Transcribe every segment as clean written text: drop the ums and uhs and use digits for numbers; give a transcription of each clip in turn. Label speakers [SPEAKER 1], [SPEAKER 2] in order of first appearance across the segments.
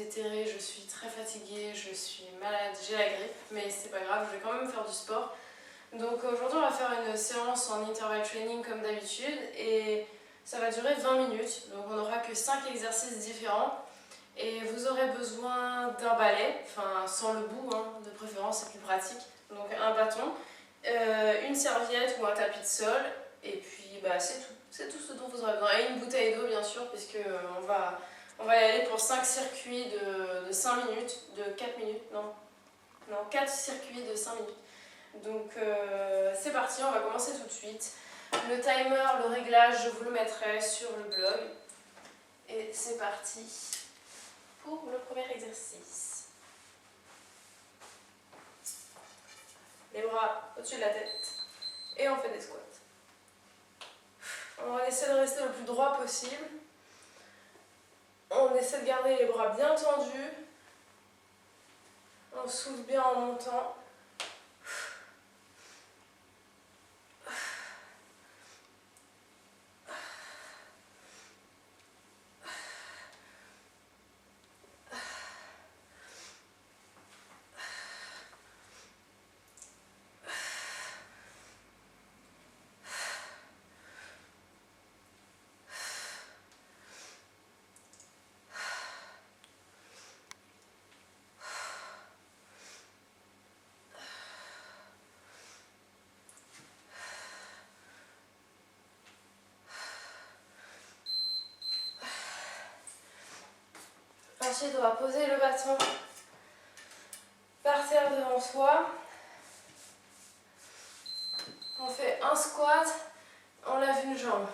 [SPEAKER 1] déterrée, je suis très fatiguée, je suis malade, j'ai la grippe, mais c'est pas grave, je vais quand même faire du sport. Donc aujourd'hui on va faire une séance en interval training comme d'habitude et ça va durer 20 minutes, donc on n'aura que 5 exercices différents et vous aurez besoin d'un balai, enfin sans le bout, hein, de préférence c'est plus pratique, donc un bâton, une serviette ou un tapis de sol et puis bah, c'est tout ce dont vous aurez besoin et une bouteille d'eau bien sûr puisque on va y aller pour 5 circuits de 5 minutes, de 4 minutes, non 4 circuits de 5 minutes. Donc c'est parti, on va commencer tout de suite. Le timer, le réglage, je vous le mettrai sur le blog. Et c'est parti pour le premier exercice. Les bras au-dessus de la tête. Et on fait des squats. On essaie de rester le plus droit possible. On essaie de garder les bras bien tendus. On souffle bien en montant. Ensuite, on va poser le bâton par terre devant soi. On fait un squat, on lève une jambe.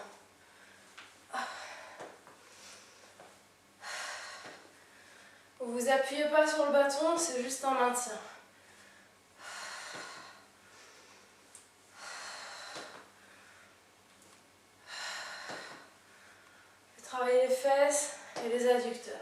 [SPEAKER 1] Vous vous appuyez pas sur le bâton, c'est juste un maintien. Travaillez les fesses et les adducteurs.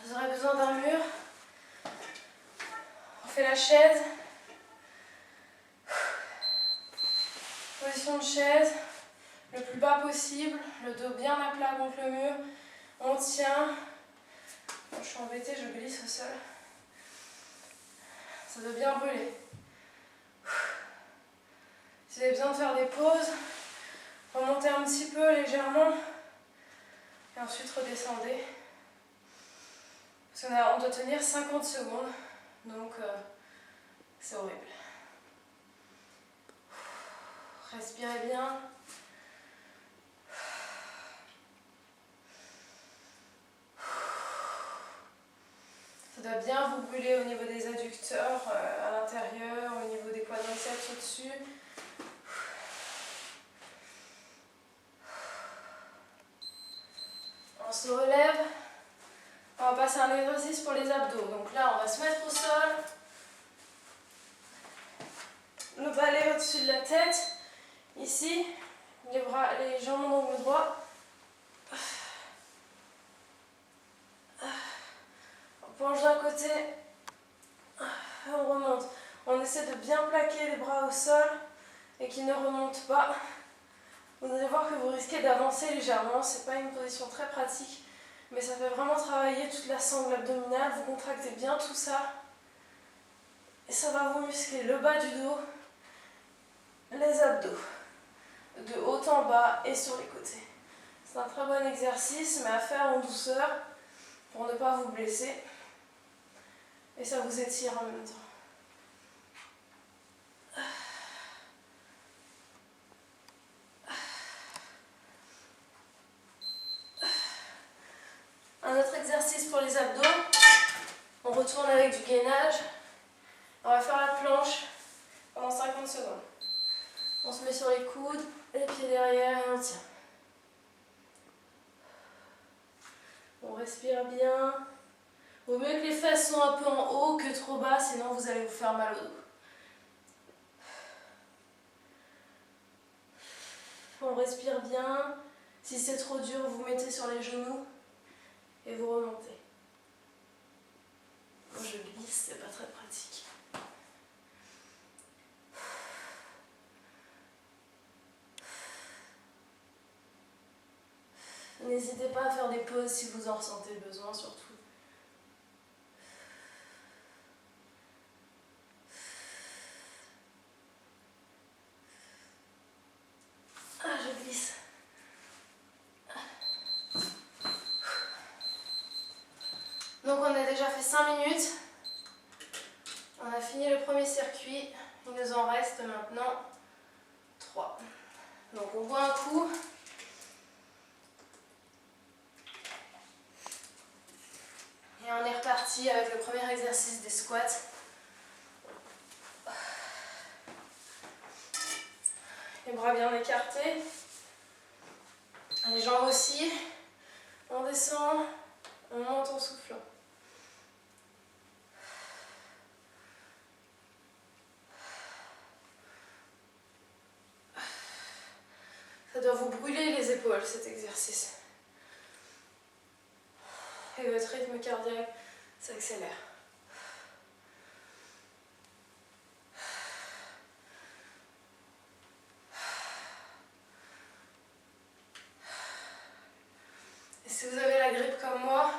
[SPEAKER 1] Vous aurez besoin d'un mur. On fait la chaise. Position de chaise, le plus bas possible, le dos bien à plat contre le mur. On tient. Bon, je suis embêtée, je glisse au sol. Ça doit bien brûler. Si vous avez besoin de faire des pauses, remontez un petit peu légèrement et ensuite redescendez. Parce qu'on doit tenir 50 secondes, donc c'est horrible. Respirez bien. Ça doit bien vous brûler au niveau des adducteurs à l'intérieur, au niveau des quadriceps au-dessus. On se relève. On va passer un exercice pour les abdos. Donc là, on va se mettre au sol. Le balai au-dessus de la tête. Ici, les jambes en angle droit. On penche d'un côté. On remonte. On essaie de bien plaquer les bras au sol et qu'ils ne remontent pas. Vous allez voir que vous risquez d'avancer légèrement. C'est pas une position très pratique, mais ça fait vraiment travailler toute la sangle abdominale. Vous contractez bien tout ça. Et ça va vous muscler le bas du dos, les abdos, de haut en bas et sur les côtés. C'est un très bon exercice, mais à faire en douceur pour ne pas vous blesser. Et ça vous étire en même temps. Un autre exercice pour les abdos. On retourne avec du gainage. On va faire la planche pendant 50 secondes. On se met sur les coudes, les pieds derrière et on tient. On respire bien. Vaut mieux que les fesses soient un peu en haut que trop bas, sinon vous allez vous faire mal au dos. On respire bien. Si c'est trop dur, vous mettez sur les genoux et vous remontez. Moi je glisse, c'est pas très pratique. N'hésitez pas à faire des pauses si vous en ressentez le besoin surtout. Ah, je glisse. Donc on a déjà fait 5 minutes. On a fini le premier circuit. Il nous en reste maintenant 3. Donc on boit un coup. Et on est reparti avec le premier exercice des squats. Les bras bien écartés. Les jambes aussi. On descend, on monte en soufflant. Ça doit vous brûler les épaules cet exercice. Et votre rythme cardiaque s'accélère. Et si vous avez la grippe comme moi,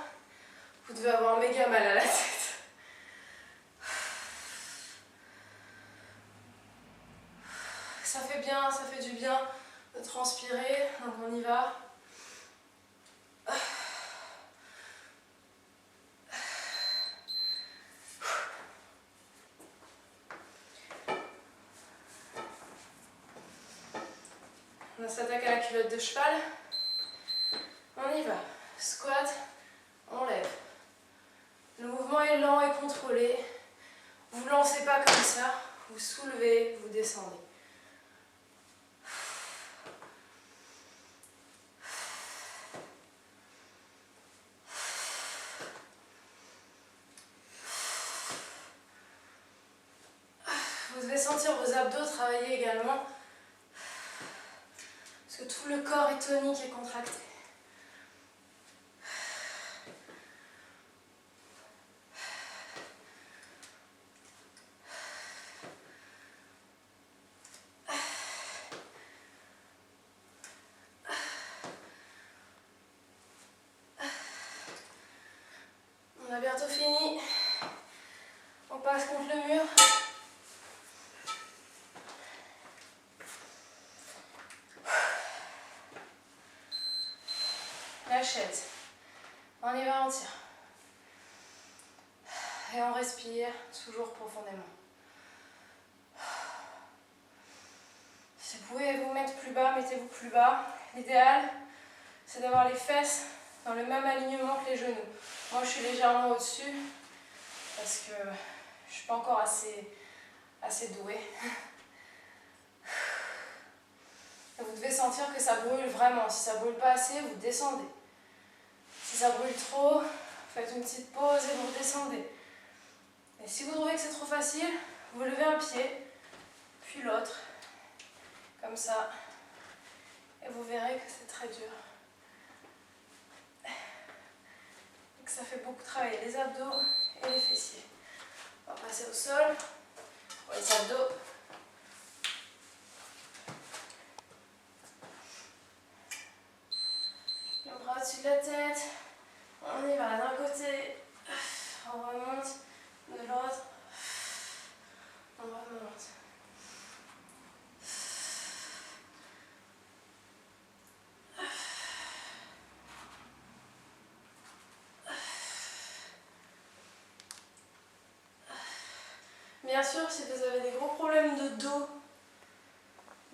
[SPEAKER 1] vous devez avoir méga mal à la tête. Ça fait bien, ça fait du bien de transpirer, donc on y va. On s'attaque à la culotte de cheval. On y va. Squat, on lève. Le mouvement est lent et contrôlé. Vous ne lancez pas comme ça. Vous soulevez, vous descendez. Vous devez sentir vos abdos travailler également. Parce que tout le corps est tonique et contracté. On a bientôt fini. On passe contre le mur. La chaise. On y va, on tire. Et on respire toujours profondément. Si vous pouvez vous mettre plus bas, mettez-vous plus bas. L'idéal, c'est d'avoir les fesses dans le même alignement que les genoux. Moi, je suis légèrement au-dessus parce que je ne suis pas encore assez douée. Et vous devez sentir que ça brûle vraiment. Si ça ne brûle pas assez, vous descendez. Si ça brûle trop, faites une petite pause et vous redescendez. Et si vous trouvez que c'est trop facile, vous levez un pied, puis l'autre, comme ça, et vous verrez que c'est très dur. Et que ça fait beaucoup travailler les abdos et les fessiers. On va passer au sol pour les abdos. Le bras au-dessus de la tête. On y va d'un côté, on remonte, de l'autre, on remonte. Bien sûr, si vous avez des gros problèmes de dos,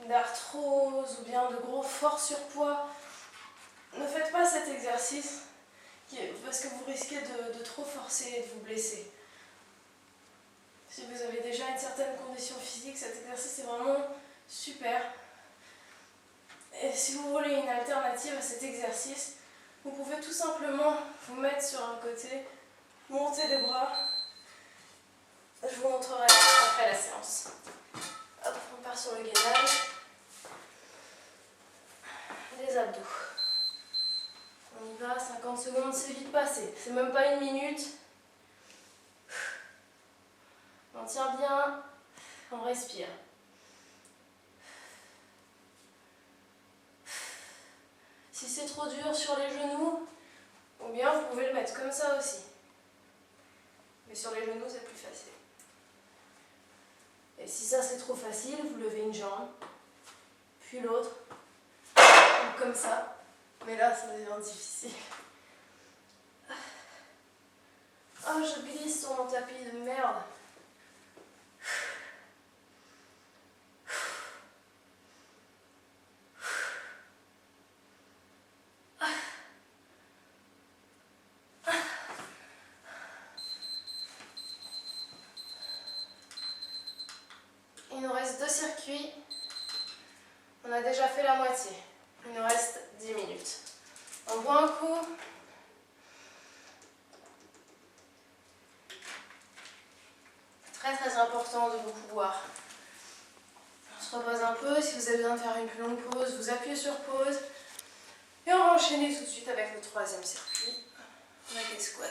[SPEAKER 1] d'arthrose ou bien de gros fort surpoids, ne faites pas cet exercice parce que vous risquez de trop forcer et de vous blesser. Si vous avez déjà une certaine condition physique, cet exercice est vraiment super. Et si vous voulez une alternative à cet exercice, vous pouvez tout simplement vous mettre sur un côté monter les bras. Je vous montrerai après la séance. Hop, on part sur le gainage. Les abdos. On y va, 50 secondes, c'est vite passé. C'est même pas une minute. On tient bien, on respire. Si c'est trop dur sur les genoux, ou bien vous pouvez le mettre comme ça aussi. Mais sur les genoux, c'est plus facile. Et si ça c'est trop facile, vous levez une jambe, puis l'autre, ou comme ça. Mais là, ça devient difficile. Oh, je glisse sur mon tapis de merde. Il nous reste 2 circuits. On a déjà fait la moitié. Il nous reste 10 minutes. On boit un coup. Très très important de beaucoup boire. On se repose un peu. Si vous avez besoin de faire une plus longue pause, vous appuyez sur pause. Et on va enchaîner tout de suite avec le 3e circuit. Avec les squats.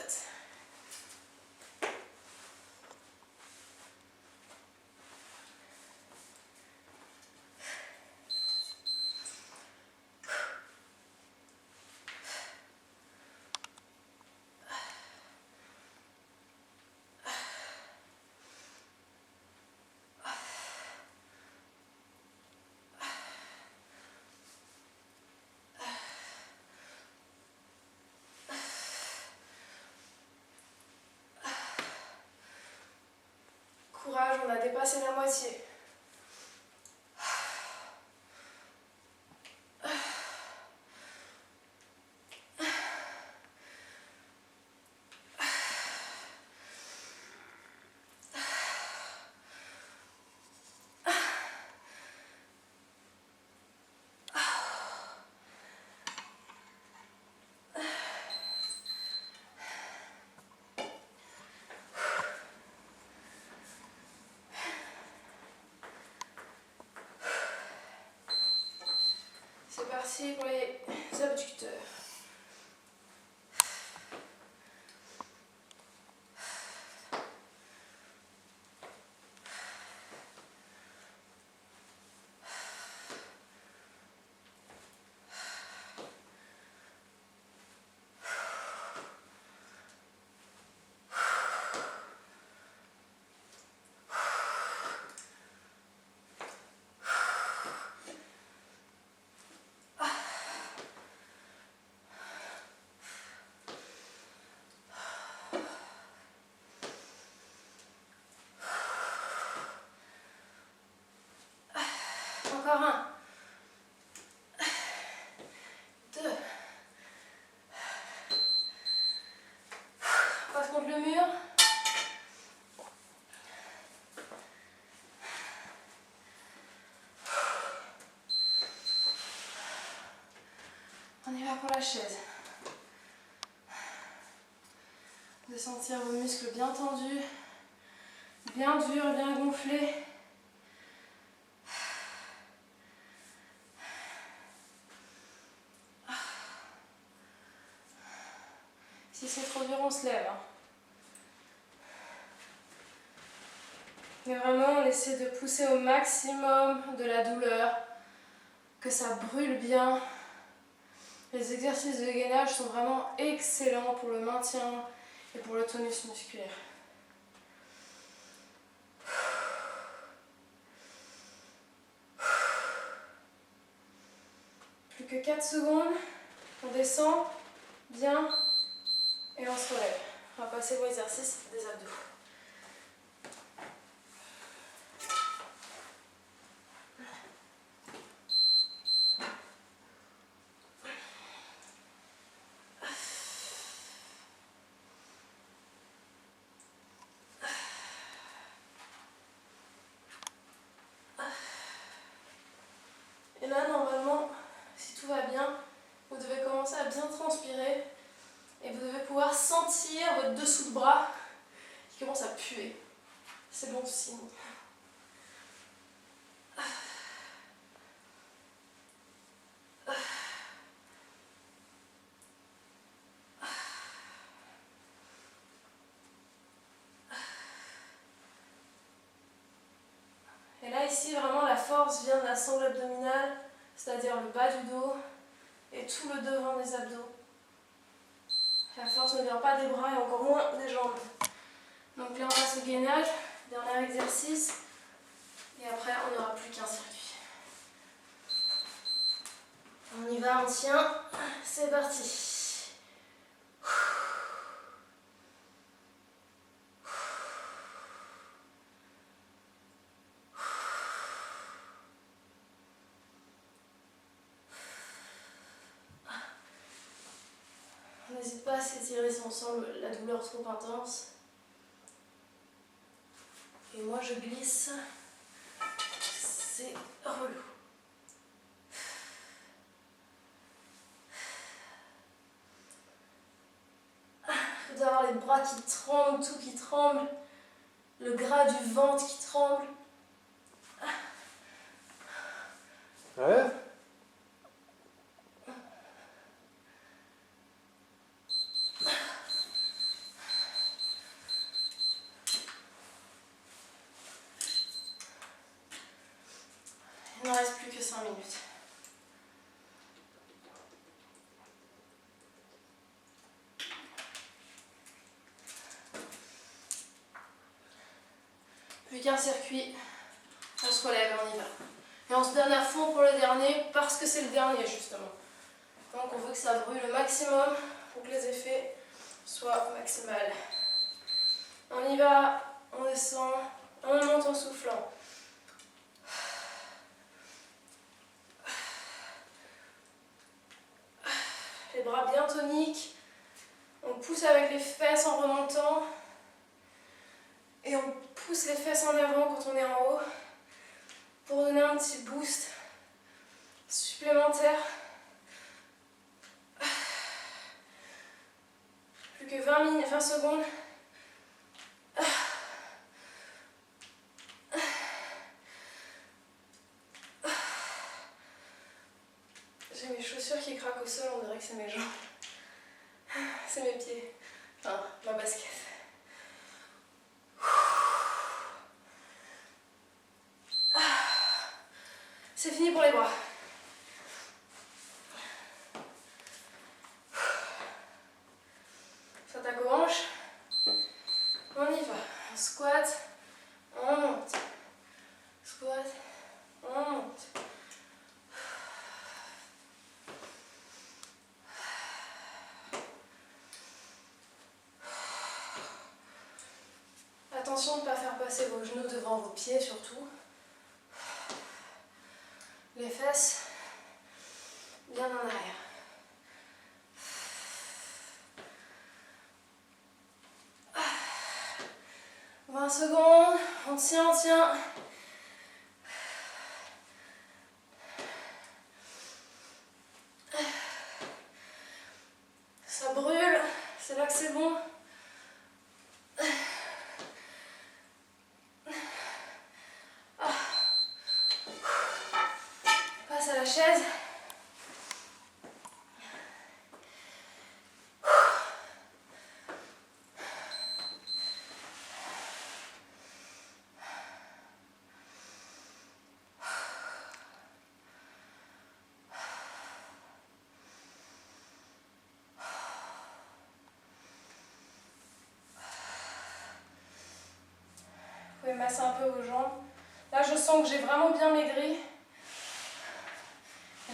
[SPEAKER 1] Courage, on a dépassé la moitié. C'est parti pour les abducteurs. Encore un. 2. On passe contre le mur. On y va pour la chaise. De sentir vos muscles bien tendus, bien durs, bien gonflés. Si c'est trop dur, on se lève. Mais vraiment, on essaie de pousser au maximum de la douleur, que ça brûle bien. Les exercices de gainage sont vraiment excellents pour le maintien et pour le tonus musculaire. Plus que 4 secondes, on descend bien et on se relève. On va passer au exercice des abdos. Et là, normalement, si tout va bien, vous devez commencer à bien transpirer et vous devez pouvoir sentir votre dessous dessous de bras qui commence à puer. C'est bon signe. Et là, ici, vraiment, la force vient de la sangle abdominale, c'est-à-dire le bas du dos et tout le devant des abdos. La force ne vient pas des bras et encore moins des jambes. Donc là, on passe au gainage, dernier exercice. Et après, on n'aura plus qu'un circuit. On y va, on tient. C'est parti. N'hésite pas à s'étirer si on sent la douleur trop intense. Et moi je glisse. C'est relou. Il faut avoir les bras qui tremblent, tout qui tremble. Le gras du ventre qui tremble.
[SPEAKER 2] Ouais.
[SPEAKER 1] Il ne reste plus que 5 minutes. Plus qu'un circuit, on se relève et on y va. Et on se donne à fond pour le dernier parce que c'est le dernier justement. Donc on veut que ça brûle le maximum pour que les effets soient maximales. On y va, on descend, on monte en soufflant. Les bras bien toniques. On pousse avec les fesses en remontant. Et on pousse les fesses en avant quand on est en haut pour donner un petit boost supplémentaire. Plus que 20 secondes. J'ai mes chaussures qui craquent au sol, on dirait que c'est mes jambes. C'est mes pieds. Enfin, ma basket. C'est fini pour les bras. Attaque aux hanches. On y va. On squat. On monte. Squat. On monte. Attention de ne pas faire passer vos genoux devant vos pieds surtout. Les fesses bien en arrière. 20 secondes, on tient, on tient. Ça brûle, c'est là que c'est bon. Passe à la chaise. Vous pouvez masser un peu vos jambes. Là, je sens que j'ai vraiment bien maigri.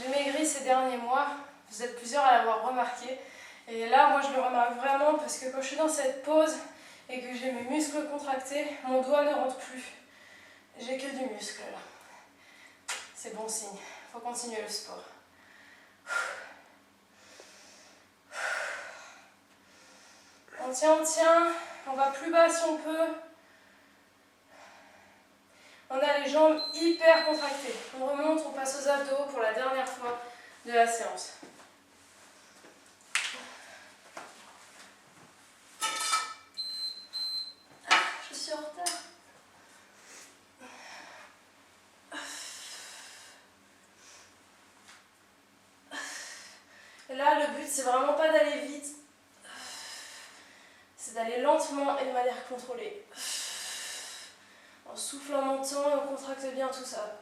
[SPEAKER 1] J'ai maigri ces derniers mois. Vous êtes plusieurs à l'avoir remarqué. Et là, moi, je le remarque vraiment parce que quand je suis dans cette pause et que j'ai mes muscles contractés, mon doigt ne rentre plus. J'ai que du muscle là. C'est bon signe. Il faut continuer le sport. On tient, on tient. On va plus bas si on peut. On a les jambes hyper contractées. On remonte, on passe aux abdos pour la dernière fois de la séance. c'est vraiment pas d'aller vite, c'est d'aller lentement et de manière contrôlée. En soufflant en montant, on contracte bien tout ça.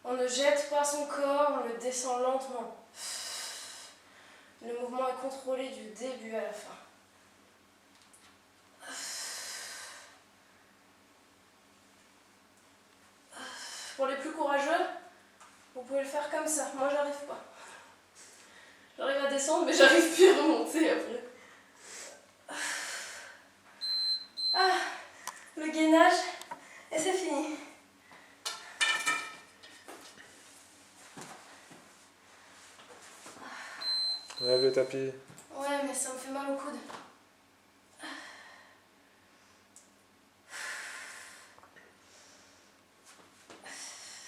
[SPEAKER 1] On ne jette pas son corps, on le descend lentement. Le mouvement est contrôlé du début à la fin. Pour les plus courageux, vous pouvez le faire comme ça. Moi, j'arrive pas. J'arrive à descendre, mais j'arrive plus à remonter après. Ah, le gainage, et c'est fini.
[SPEAKER 2] Lève le tapis.
[SPEAKER 1] Ouais, mais ça me fait mal au coude.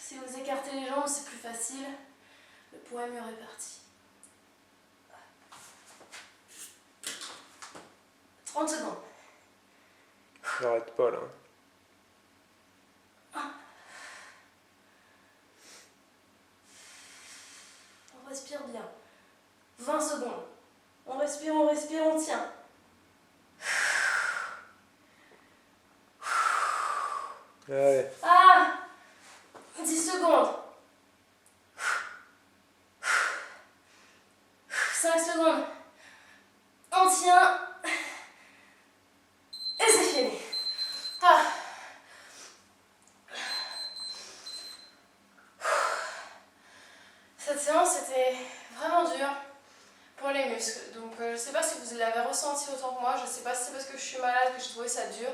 [SPEAKER 1] Si vous écartez les jambes, c'est plus facile. Le poids est mieux réparti. 30 secondes.
[SPEAKER 2] N'arrête pas là.
[SPEAKER 1] On respire bien. 20 secondes. On respire, on tient.
[SPEAKER 2] Allez.
[SPEAKER 1] Ah, 10 secondes. 5 secondes. On tient. Et c'est fini. Ah. Cette séance était vraiment dure pour les muscles. Donc je ne sais pas si vous l'avez ressenti autant que moi. Je ne sais pas si c'est parce que je suis malade que je trouvais ça dur.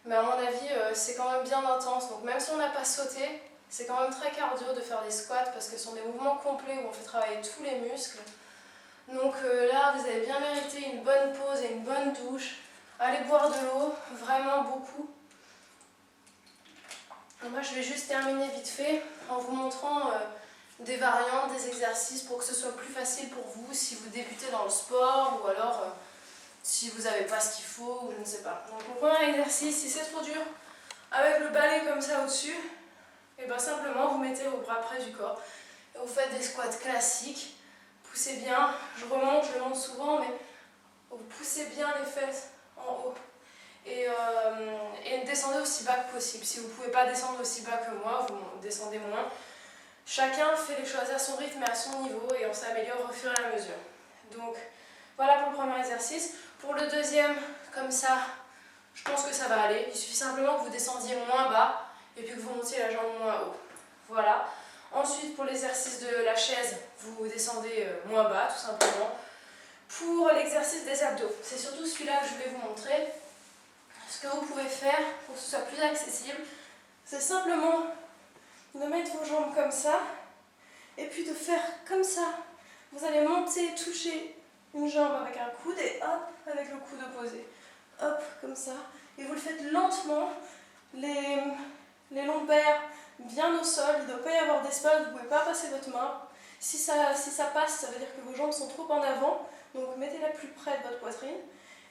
[SPEAKER 1] Mais à mon avis, c'est quand même bien intense. Donc même si on n'a pas sauté, c'est quand même très cardio de faire des squats parce que ce sont des mouvements complets où on fait travailler tous les muscles. Donc là, vous avez bien mérité une bonne pause et une bonne douche. Allez boire de l'eau, vraiment beaucoup. Et moi, je vais juste terminer vite fait en vous montrant des variantes, des exercices pour que ce soit plus facile pour vous si vous débutez dans le sport ou alors si vous n'avez pas ce qu'il faut ou je ne sais pas. Donc le premier exercice, si c'est trop dur, avec le balai comme ça au-dessus, et bien simplement vous mettez vos bras près du corps et vous faites des squats classiques. Poussez bien, je le monte souvent, mais vous poussez bien les fesses en haut. Et descendez aussi bas que possible. Si vous ne pouvez pas descendre aussi bas que moi, vous descendez moins. Chacun fait les choses à son rythme et à son niveau et on s'améliore au fur et à mesure. Donc voilà pour le premier exercice. Pour le deuxième, comme ça, je pense que ça va aller. Il suffit simplement que vous descendiez moins bas et puis que vous montiez la jambe moins haut. Voilà. Ensuite, pour l'exercice de la chaise, vous descendez moins bas, tout simplement. Pour l'exercice des abdos, c'est surtout celui-là que je vais vous montrer. Ce que vous pouvez faire pour que ce soit plus accessible, c'est simplement de mettre vos jambes comme ça et puis de faire comme ça. Vous allez monter, toucher une jambe avec un coude et hop, avec le coude opposé. Hop, comme ça. Et vous le faites lentement, les lombaires bien au sol, il ne doit pas y avoir d'espace, vous ne pouvez pas passer votre main. Si ça passe, ça veut dire que vos jambes sont trop en avant, donc mettez-la plus près de votre poitrine.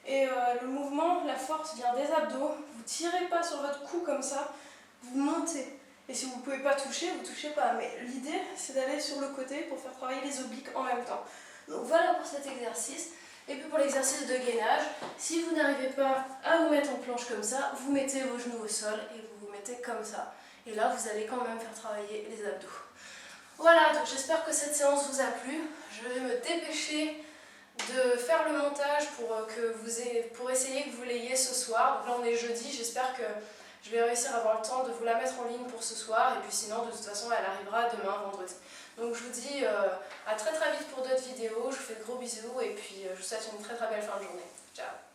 [SPEAKER 1] Et le mouvement, la force vient des abdos, vous ne tirez pas sur votre cou comme ça, vous montez. Et si vous ne pouvez pas toucher, vous ne touchez pas. Mais l'idée, c'est d'aller sur le côté pour faire travailler les obliques en même temps. Donc voilà pour cet exercice. Et puis pour l'exercice de gainage, si vous n'arrivez pas à vous mettre en planche comme ça, vous mettez vos genoux au sol et vous vous mettez comme ça. Et là, vous allez quand même faire travailler les abdos. Voilà, donc j'espère que cette séance vous a plu. Je vais me dépêcher de faire le montage pour essayer que vous l'ayez ce soir. Donc là, on est jeudi, j'espère que je vais réussir à avoir le temps de vous la mettre en ligne pour ce soir. Et puis sinon, de toute façon, elle arrivera demain, vendredi. Donc je vous dis à très très vite pour d'autres vidéos. Je vous fais de gros bisous et puis je vous souhaite une très très belle fin de journée. Ciao!